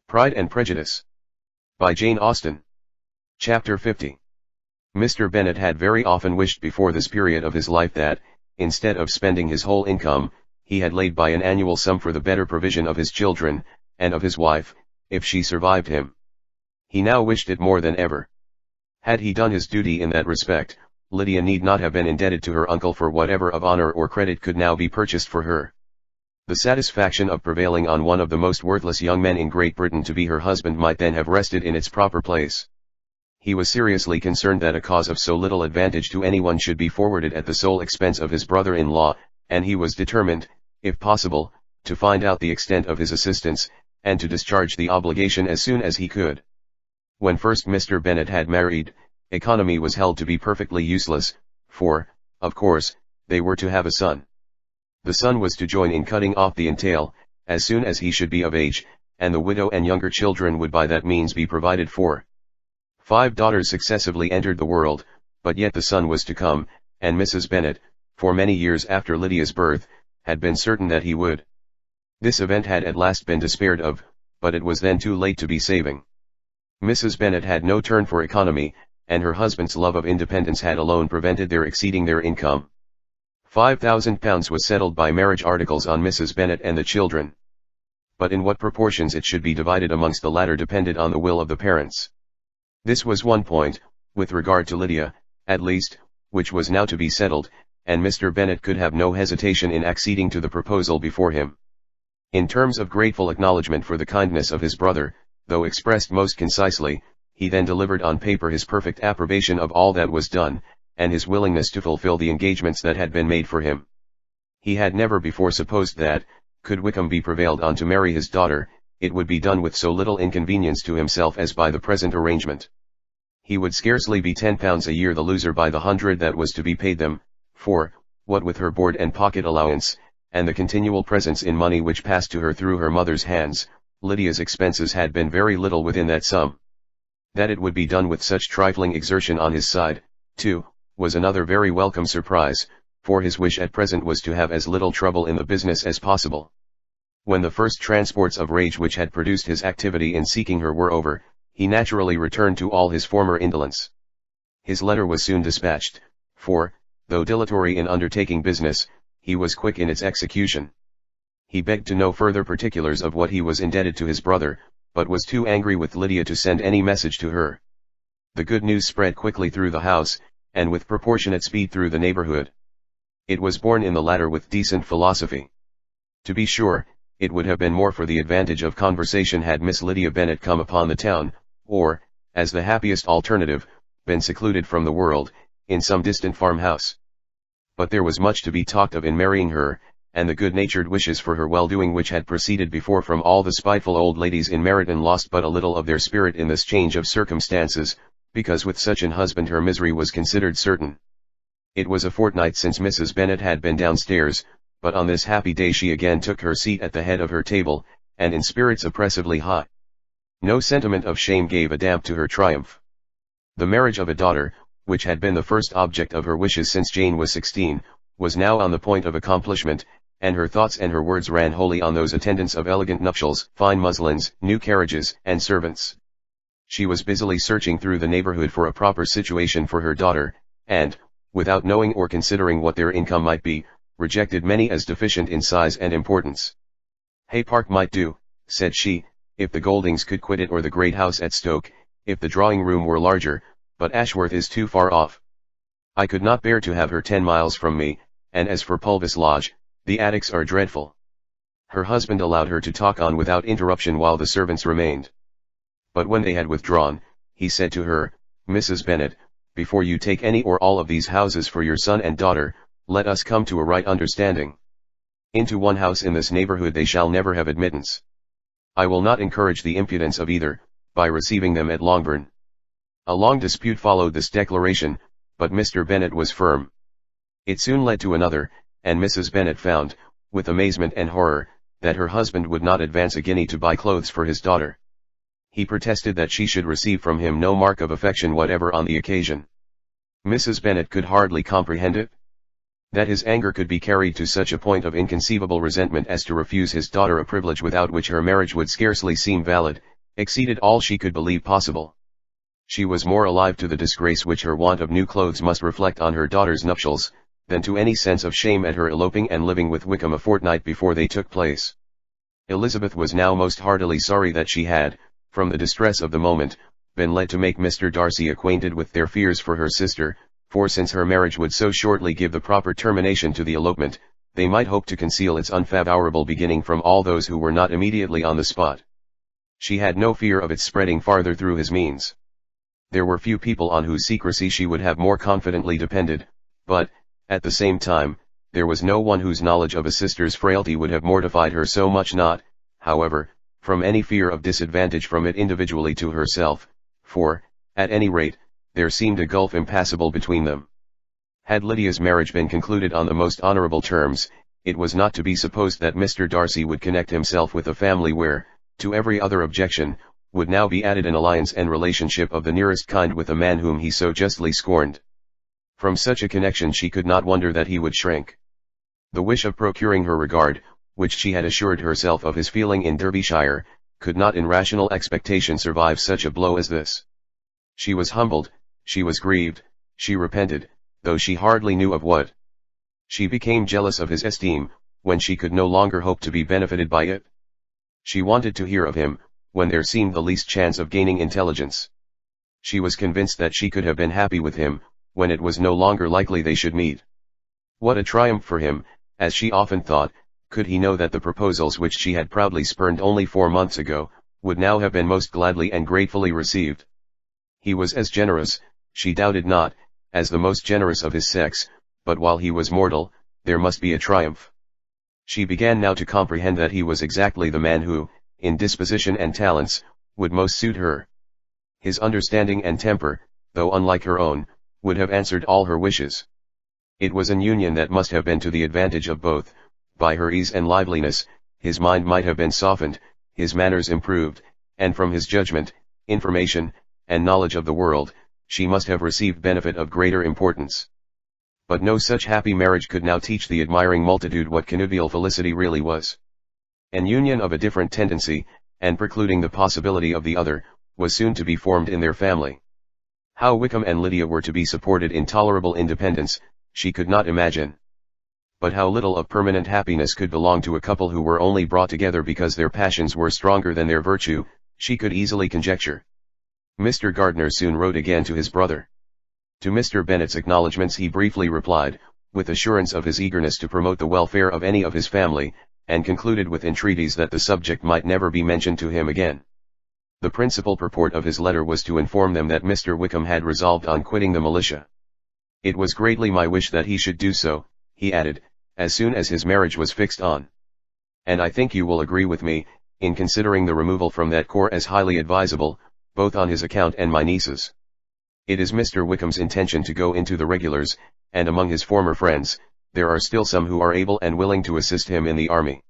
Pride and Prejudice. By Jane Austen. Chapter 50. Mr. Bennet had very often wished before this period of his life that, instead of spending his whole income, he had laid by an annual sum for the better provision of his children, and of his wife, if she survived him. He now wished it more than ever. Had he done his duty in that respect, Lydia need not have been indebted to her uncle for whatever of honor or credit could now be purchased for her. The satisfaction of prevailing on one of the most worthless young men in Great Britain to be her husband might then have rested in its proper place. He was seriously concerned that a cause of so little advantage to anyone should be forwarded at the sole expense of his brother-in-law, and he was determined, if possible, to find out the extent of his assistance, and to discharge the obligation as soon as he could. When first Mr. Bennet had married, economy was held to be perfectly useless, for, of course, they were to have a son. The son was to join in cutting off the entail, as soon as he should be of age, and the widow and younger children would by that means be provided for. 5 daughters successively entered the world, but yet the son was to come, and Mrs. Bennet, for many years after Lydia's birth, had been certain that he would. This event had at last been despaired of, but it was then too late to be saving. Mrs. Bennet had no turn for economy, and her husband's love of independence had alone prevented their exceeding their income. £5,000 was settled by marriage articles on Mrs. Bennet and the children. But in what proportions it should be divided amongst the latter depended on the will of the parents. This was one point, with regard to Lydia, at least, which was now to be settled, and Mr. Bennet could have no hesitation in acceding to the proposal before him. In terms of grateful acknowledgment for the kindness of his brother, though expressed most concisely, he then delivered on paper his perfect approbation of all that was done, and his willingness to fulfill the engagements that had been made for him. He had never before supposed that, could Wickham be prevailed on to marry his daughter, it would be done with so little inconvenience to himself as by the present arrangement. He would scarcely be £10 a year the loser by the 100 that was to be paid them, for, what with her board and pocket allowance, and the continual presents in money which passed to her through her mother's hands, Lydia's expenses had been very little within that sum. That it would be done with such trifling exertion on his side, too, was another very welcome surprise, for his wish at present was to have as little trouble in the business as possible. When the first transports of rage which had produced his activity in seeking her were over, he naturally returned to all his former indolence. His letter was soon dispatched, for, though dilatory in undertaking business, he was quick in its execution. He begged to know further particulars of what he was indebted to his brother, but was too angry with Lydia to send any message to her. The good news spread quickly through the house, and with proportionate speed through the neighborhood. It was borne in the latter with decent philosophy. To be sure, it would have been more for the advantage of conversation had Miss Lydia Bennet come upon the town, or, as the happiest alternative, been secluded from the world, in some distant farmhouse. But there was much to be talked of in marrying her, and the good-natured wishes for her well-doing which had proceeded before from all the spiteful old ladies in Meryton lost but a little of their spirit in this change of circumstances, because with such an husband her misery was considered certain. It was a fortnight since Mrs. Bennet had been downstairs, but on this happy day she again took her seat at the head of her table, and in spirits oppressively high. No sentiment of shame gave a damp to her triumph. The marriage of a daughter, which had been the first object of her wishes since Jane was 16, was now on the point of accomplishment, and her thoughts and her words ran wholly on those attendants of elegant nuptials, fine muslins, new carriages, and servants. She was busily searching through the neighborhood for a proper situation for her daughter, and, without knowing or considering what their income might be, rejected many as deficient in size and importance. Hay Park might do, said she, if the Goldings could quit it, or the great house at Stoke, if the drawing-room were larger, but Ashworth is too far off. I could not bear to have her 10 miles from me, and as for Pulvis Lodge, the attics are dreadful. Her husband allowed her to talk on without interruption while the servants remained. But when they had withdrawn, he said to her, Mrs. Bennet, before you take any or all of these houses for your son and daughter, let us come to a right understanding. Into one house in this neighborhood they shall never have admittance. I will not encourage the impudence of either, by receiving them at Longbourn. A long dispute followed this declaration, but Mr. Bennet was firm. It soon led to another, and Mrs. Bennet found, with amazement and horror, that her husband would not advance a guinea to buy clothes for his daughter. He protested that she should receive from him no mark of affection whatever on the occasion. Mrs. Bennet could hardly comprehend it. That his anger could be carried to such a point of inconceivable resentment as to refuse his daughter a privilege without which her marriage would scarcely seem valid, exceeded all she could believe possible. She was more alive to the disgrace which her want of new clothes must reflect on her daughter's nuptials, than to any sense of shame at her eloping and living with Wickham a fortnight before they took place. Elizabeth was now most heartily sorry that she had, from the distress of the moment, been led to make Mr. Darcy acquainted with their fears for her sister, for since her marriage would so shortly give the proper termination to the elopement, they might hope to conceal its unfavorable beginning from all those who were not immediately on the spot. She had no fear of its spreading farther through his means. There were few people on whose secrecy she would have more confidently depended, but, at the same time, there was no one whose knowledge of a sister's frailty would have mortified her so much, not, however, from any fear of disadvantage from it individually to herself, for, at any rate, there seemed a gulf impassable between them. Had Lydia's marriage been concluded on the most honorable terms, it was not to be supposed that Mr. Darcy would connect himself with a family where, to every other objection, would now be added an alliance and relationship of the nearest kind with a man whom he so justly scorned. From such a connection she could not wonder that he would shrink. The wish of procuring her regard, which she had assured herself of his feeling in Derbyshire, could not in rational expectation survive such a blow as this. She was humbled, she was grieved, she repented, though she hardly knew of what. She became jealous of his esteem, when she could no longer hope to be benefited by it. She wanted to hear of him, when there seemed the least chance of gaining intelligence. She was convinced that she could have been happy with him, when it was no longer likely they should meet. What a triumph for him, as she often thought, could he know that the proposals which she had proudly spurned only 4 months ago, would now have been most gladly and gratefully received. He was as generous, she doubted not, as the most generous of his sex, but while he was mortal, there must be a triumph. She began now to comprehend that he was exactly the man who, in disposition and talents, would most suit her. His understanding and temper, though unlike her own, would have answered all her wishes. It was an union that must have been to the advantage of both. By her ease and liveliness, his mind might have been softened, his manners improved, and from his judgment, information, and knowledge of the world, she must have received benefit of greater importance. But no such happy marriage could now teach the admiring multitude what connubial felicity really was. An union of a different tendency, and precluding the possibility of the other, was soon to be formed in their family. How Wickham and Lydia were to be supported in tolerable independence, she could not imagine. But how little of permanent happiness could belong to a couple who were only brought together because their passions were stronger than their virtue, she could easily conjecture. Mr. Gardiner soon wrote again to his brother. To Mr. Bennet's acknowledgments he briefly replied, with assurance of his eagerness to promote the welfare of any of his family, and concluded with entreaties that the subject might never be mentioned to him again. The principal purport of his letter was to inform them that Mr. Wickham had resolved on quitting the militia. It was greatly my wish that he should do so, he added, as soon as his marriage was fixed on. And I think you will agree with me, in considering the removal from that corps as highly advisable, both on his account and my niece's. It is Mr. Wickham's intention to go into the regulars, and among his former friends, there are still some who are able and willing to assist him in the army.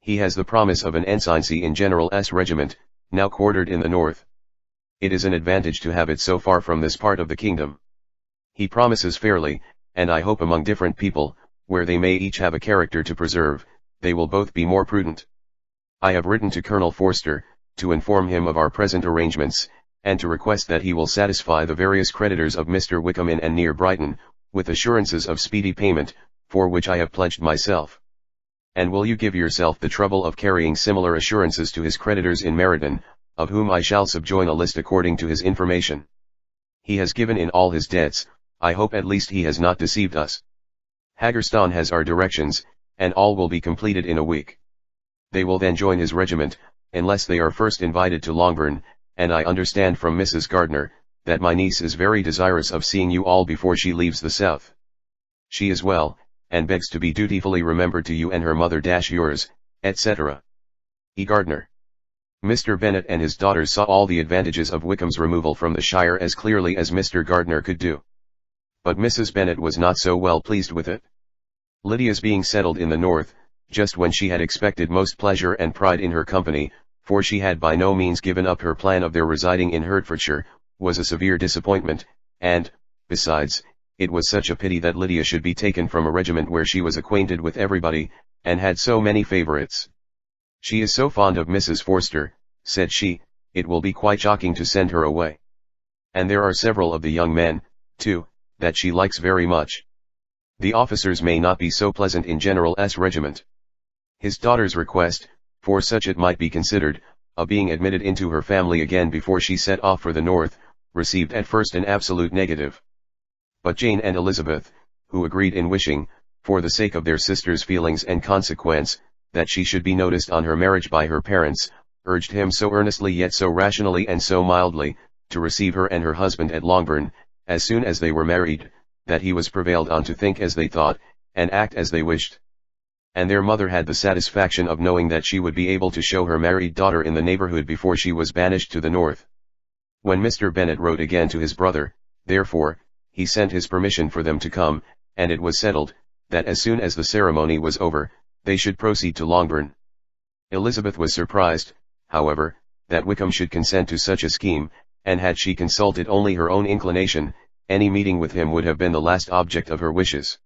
He has the promise of an ensigncy in General S. regiment, now quartered in the north. It is an advantage to have it so far from this part of the kingdom. He promises fairly, and I hope among different people, where they may each have a character to preserve, they will both be more prudent. I have written to Colonel Forster, to inform him of our present arrangements, and to request that he will satisfy the various creditors of Mr. Wickham in and near Brighton, with assurances of speedy payment, for which I have pledged myself. And will you give yourself the trouble of carrying similar assurances to his creditors in Meriden, of whom I shall subjoin a list according to his information. He has given in all his debts, I hope at least he has not deceived us. Haggerston has our directions, and all will be completed in a week. They will then join his regiment, unless they are first invited to Longbourn, and I understand from Mrs. Gardiner, that my niece is very desirous of seeing you all before she leaves the south. She is well, and begs to be dutifully remembered to you and her mother yours, etc. E. Gardiner. Mr. Bennet and his daughters saw all the advantages of Wickham's removal from the shire as clearly as Mr. Gardiner could do. But Mrs. Bennet was not so well pleased with it. Lydia's being settled in the north, just when she had expected most pleasure and pride in her company, for she had by no means given up her plan of their residing in Hertfordshire, was a severe disappointment, and, besides, it was such a pity that Lydia should be taken from a regiment where she was acquainted with everybody, and had so many favourites. She is so fond of Mrs. Forster, said she, it will be quite shocking to send her away. And there are several of the young men, too, that she likes very much. The officers may not be so pleasant in General S. regiment. His daughter's request, for such it might be considered, of being admitted into her family again before she set off for the north, received at first an absolute negative. But Jane and Elizabeth, who agreed in wishing, for the sake of their sister's feelings and consequence, that she should be noticed on her marriage by her parents, urged him so earnestly yet so rationally and so mildly, to receive her and her husband at Longbourn, as soon as they were married, that he was prevailed on to think as they thought, and act as they wished. And their mother had the satisfaction of knowing that she would be able to show her married daughter in the neighborhood before she was banished to the north. When Mr. Bennet wrote again to his brother, therefore, he sent his permission for them to come, and it was settled, that as soon as the ceremony was over, they should proceed to Longbourn. Elizabeth was surprised, however, that Wickham should consent to such a scheme, and had she consulted only her own inclination, any meeting with him would have been the last object of her wishes.